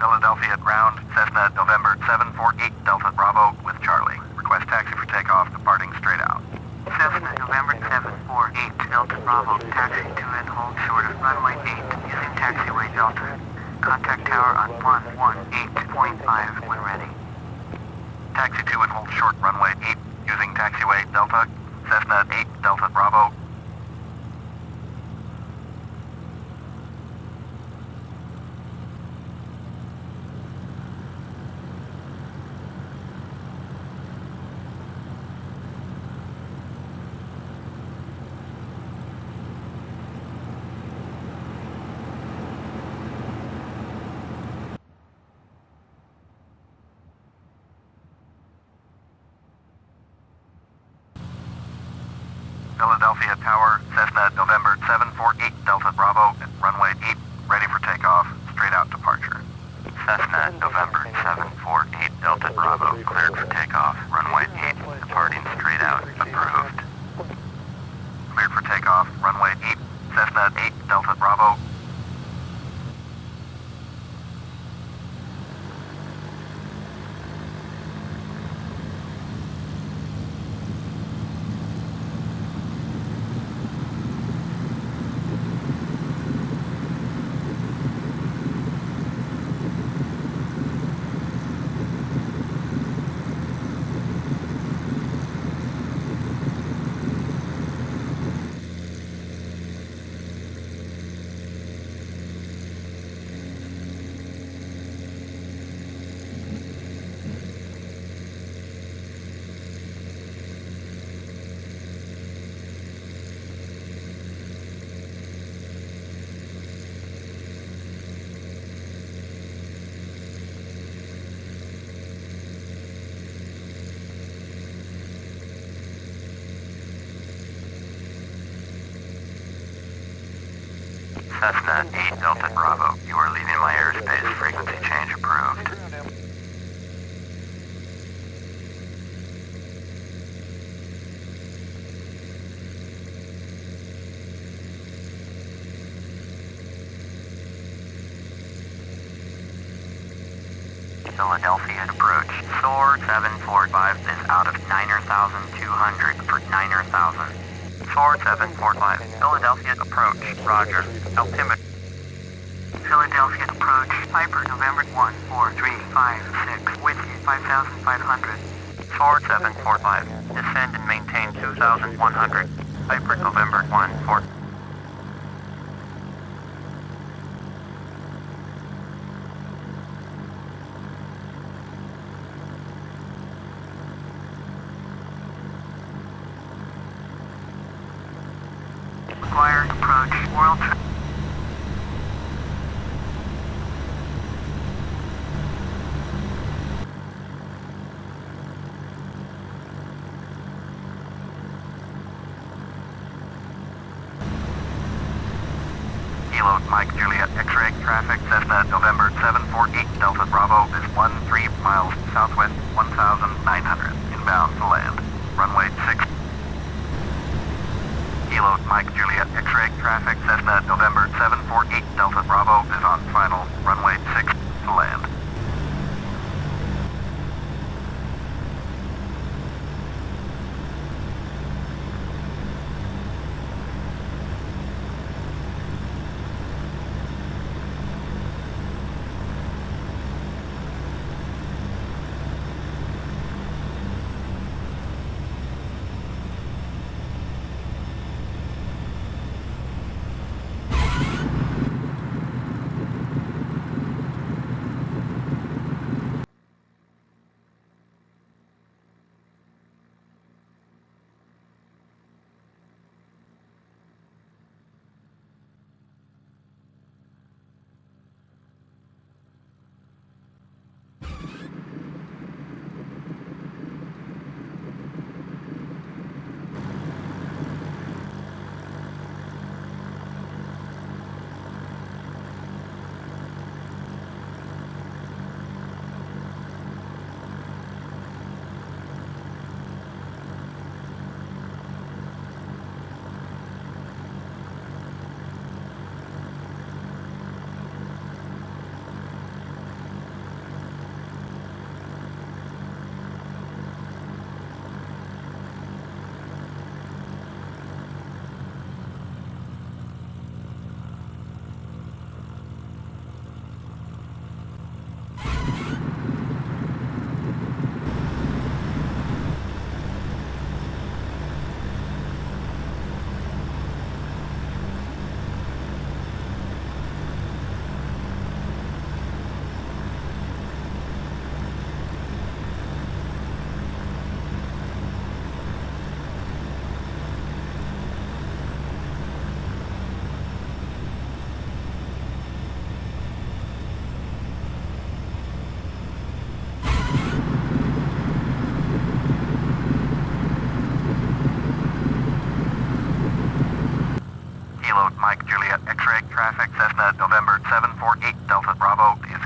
Philadelphia ground, Cessna November 748 Delta Bravo with Charlie. Request taxi for takeoff, departing straight out. Cessna November 748 Delta Bravo, taxi to and hold short of runway 8 using taxiway Delta. Contact tower on 118.5 when ready. Taxi to and hold short runway 8 using taxiway Delta, Cessna 8 Delta Bravo. Philadelphia Tower, Cessna November 748 Delta Bravo at runway 8, ready for takeoff, straight out departure. Cessna November 748 Delta Bravo, cleared for takeoff, runway 8, departing straight out, approved. Cleared for takeoff, runway 8, Cessna 8 Delta Bravo. Cessna 8 Delta Bravo, you are leaving my airspace. Frequency change approved. Philadelphia approach. Soar 745 is out of 9,200 for 9,000. Soar 745. Philadelphia approach. Roger. Altimeter. Philadelphia approach. Piper November 14356 with you 5,500. Soar 745. Descend and maintain 2,100. Piper November 14. Required approach. World Kilo Mike Juliet X-ray traffic Cessna November 748 Delta Bravo is 13 miles southwest 1,900 inbound to land. Runway 6. Kilo Mike Juliet X-ray traffic Cessna November 748 Delta Bravo is on final runway 6 to land. Kilo Mike Juliet X-ray traffic. Cessna November 748 Delta Bravo is